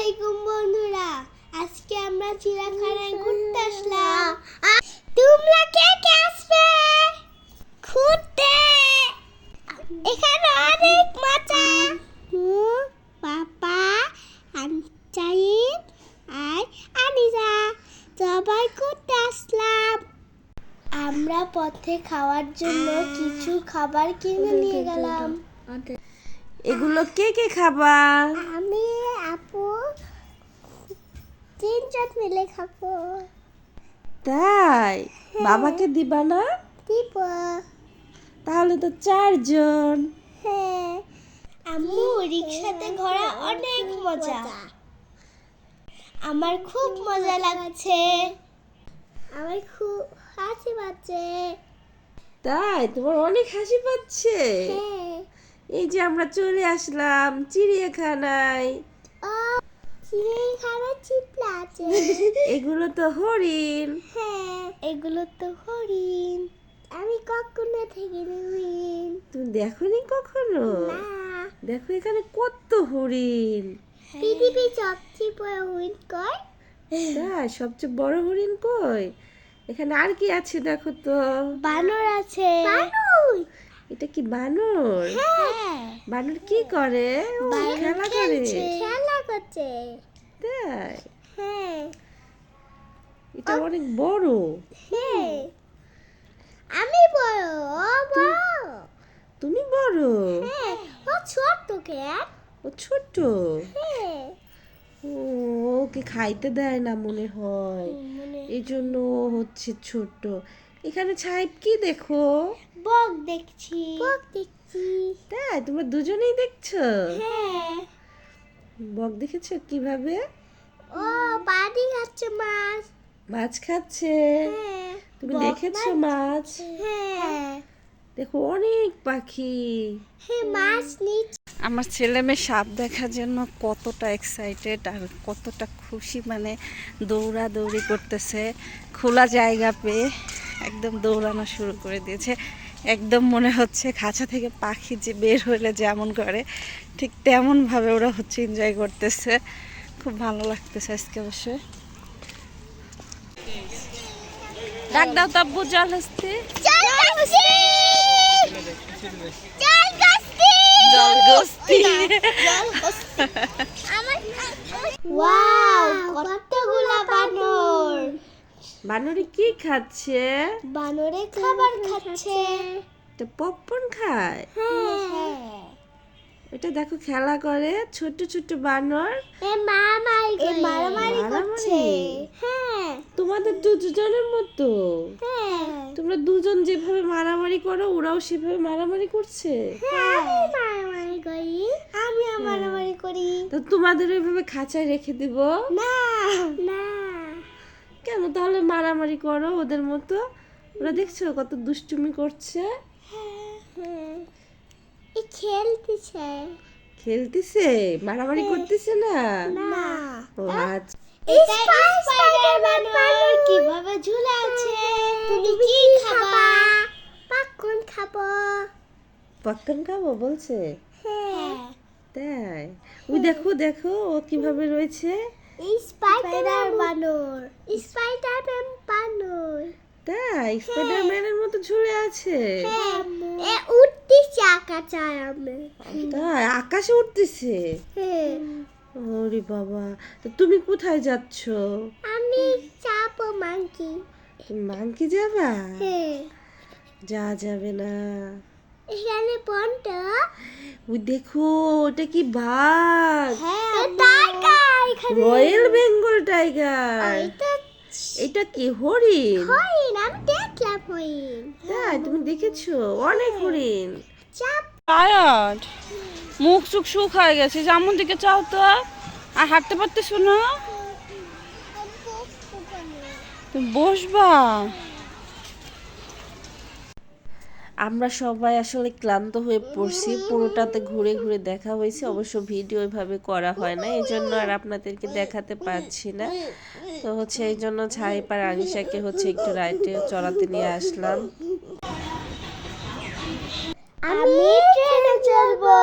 আলাইকুম বন্ধুরা, আজকে আমরা চিড়িয়াখানায় ঘুরতে আসলাম। তোমরা কে কে আসবে ঘুরতে? এখানে অনেক মজা। পাপা, আনচাইন আর আনিজা সবাই ঘুরতে আসলাম। আমরা পথে খাওয়ার জন্য কিছু খাবার কিনে নিয়ে গেলাম। এগুলো কে কে খাবা? আমি, আপু, তিনজন মিলে খাবো। তাই? বাবাকে দিবা না? দিব। তাহলে তো 4 জন। হ্যাঁ। আম্মু, রিকশাতে ঘোরা অনেক মজা। আমার খুব মজা লাগছে। আমার খুব হাসি পাচ্ছে। তাই? তোমার অনেক হাসি পাচ্ছে? হ্যাঁ। এই যে আমরা চলে আসলাম চিড়িয়াখানায়। ও, চিড়িয়াখানা চিপলা আছে। এগুলো তো হরিণ। হ্যাঁ, এগুলো তো হরিণ। আমি কখনো দেখিনি হরিণ। তুমি দেখোনি কখনো? না। দেখো এখানে কত হরিণ। পৃথিবীর সবচেয়ে বড় হরিণ কই? তাই? সবচেয়ে বড় হরিণ কই? এখানে আর কি আছে দেখো তো। বানর আছে। বানর? এটা কি বানর? হ্যাঁ। বানর কি করে? ও, খেলা করে। খেলা করছে। তাই? হ্যাঁ। এটা অনেক বড়। হ্যাঁ। আমি বড়, ও বড়। তুমি বড়? হ্যাঁ, ও ছোট কেন? ও ছোট। হ্যাঁ। ও, ওকে খাইতে দেয় না মনে হয়, এই জন্য ও হচ্ছে ছোট। এখানে ছাইপ কি দেখো? বক দেখছি। বক দেখছি। তাই? তোমরা দুজনেই দেখছো? হ্যাঁ। বক দেখেছো কিভাবে? ও পানি খাচ্ছে মাছ। মাছ খাচ্ছে? হ্যাঁ। তুমি বক দেখেছো মাছ? হ্যাঁ। দেখো অনেক পাখি। হ্যাঁ, মাছ নিচ্ছে। আমার ছেলে মেয়ে সাপ দেখার জন্য কতটা এক্সাইটেড আর কতটা খুশি, মানে দৌড়াদৌড়ি করতেছে খোলা জায়গা পেয়ে। একদম দৌড়ানো শুরু করে দিয়েছে। একদম মনে হচ্ছে খাঁচা থেকে পাখি যে বের হলে যেমন করে ঠিক তেমনভাবে ওরা হচ্ছে এনজয় করতেছে। খুব ভালো লাগতেছে আজকে অবশ্যই। ডাক দাও তাব্বু, জল হস্তি জল গোস্তি। ওয়াও, কতগুলা বানর। বানরে কি খাচ্ছে? বানরে খাবার খাচ্ছে। এটা পপকর্ন খায়। হ্যাঁ। এটা দেখো খেলা করে ছোট ছোট বানর। মারামারি করছে। হ্যাঁ। তোমাদের দুজনের মতো। হ্যাঁ। তোমরা দুজন যেভাবে মারামারি করো ওরাও সেভাবে মারামারি করছে। আমি মারামারি করি। আমিও মারামারি করি। তো তোমাদের ওইভাবে খাঁচায় রেখে দিব না। না। কেন? তাহলে মারামারি করো ওদের মতো। ওরা দেখছো কত দুষ্টুমি করছে। হ্যাঁ। এই খেলতেছে। খেলতেছে, মারামারি করতেছে না। না। ও আচ্ছা। এটা স্পাইডার বানর কিভাবে ঝুলে আছে। তুমি কি খাবা? পপকর্ন খাবো। পপকর্ন খাবো বলছে? হ্যাঁ। তাই? ওই দেখো দেখো ও কিভাবে রয়েছে। এই স্পাইডার বানর। স্পাইডার বানর। তাই? স্পাইডারম্যানের মতো ঝুলে আছে। হ্যাঁ, এ উঠতেছে আকাশে। তাই? আকাশে উঠতেছে? হ্যাঁ। ওরে বাবা, তো তুমি কোথায় যাচ্ছ? আমি যাবো মাংকি। তুমি মাংকি যাবা? হ্যাঁ। যাবে না। এখানে বন্ধ। ওই দেখো ওটা কি বাঘ? হ্যাঁ, টাইগার এখানে। Royal Bengal tiger. এটা কি হরিণ? হরিণ, আমি দেখলাম হরিণ। তাই? তুমি দেখেছো? অনেক হরিণ। চাপ। টায়ার্ড, মুখ চুখ শুকায় গেছে, যেমন দিকে চাও তো। আর হাঁটতে পারতেছো না? তুমি বসবা? আমরা সবাই আসলে ক্লান্ত হয়ে পড়ছি। পুরোটাতে ঘুরে ঘুরে দেখা হয়েছে, অবশ্য ভিডিও ওইভাবে করা হয় না, এই জন্য আর আপনাদেরকে দেখাতে পারছি না। তো হচ্ছে এই জন্য ছাইপ আর আনিশাকে হচ্ছে একটু রাইডে চড়াতে নিয়ে আসলাম। আমি ট্রেনে চড়বো।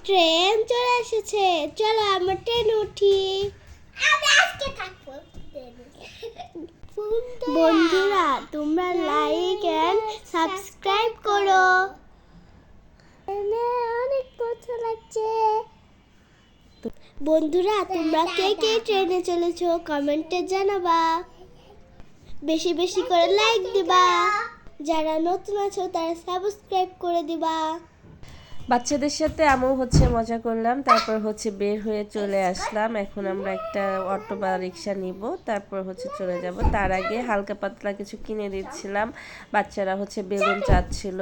ট্রেন চলে এসেছে, চলো আমরা ট্রেনে উঠি। বন্ধুরা তোমরা লাইক এন্ড সাবস্ক্রাইব করো। অনেক মজা লাগছে। বন্ধুরা তোমরা কে কে ট্রেনে চলেছো কমেন্টে জানাবা, বেশি বেশি করে লাইক দিবা, যারা নতুন আছো তারা সাবস্ক্রাইব করে দিবা। বাচ্চাদের সাথে আমিও মজা করলাম, তারপর বের হয়ে চলে আসলাম। এখন আমরা একটা অটো বা রিক্সা নিব, তারপর চলে যাব। তার আগে হালকা পাতলা কিছু কিনে দিচ্ছিলাম। বাচ্চারা বেলুন চাচ্ছিল,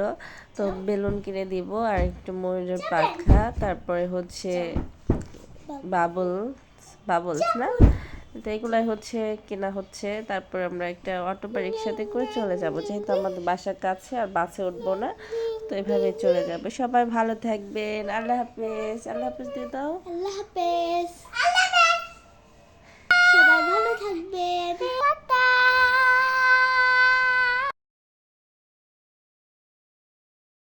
তো বেলুন কিনে দিব, আর একটু ময়ূরের পাখা, তারপরে বাবলস না, তো এগুলাই কেনা হচ্ছে। তারপর আমরা একটা অটো বা রিক্সাতে করে চলে যাব, যেহেতু আমাদের বাসার কাছে, আর বাসে উঠবো না, তো এভাবে চলে যাবে। সবাই ভালো থাকবেন। আল্লাহ হাফেজ। আল্লাহ হাফেজ দিয়ে দাও। আল্লাহ হাফেজ।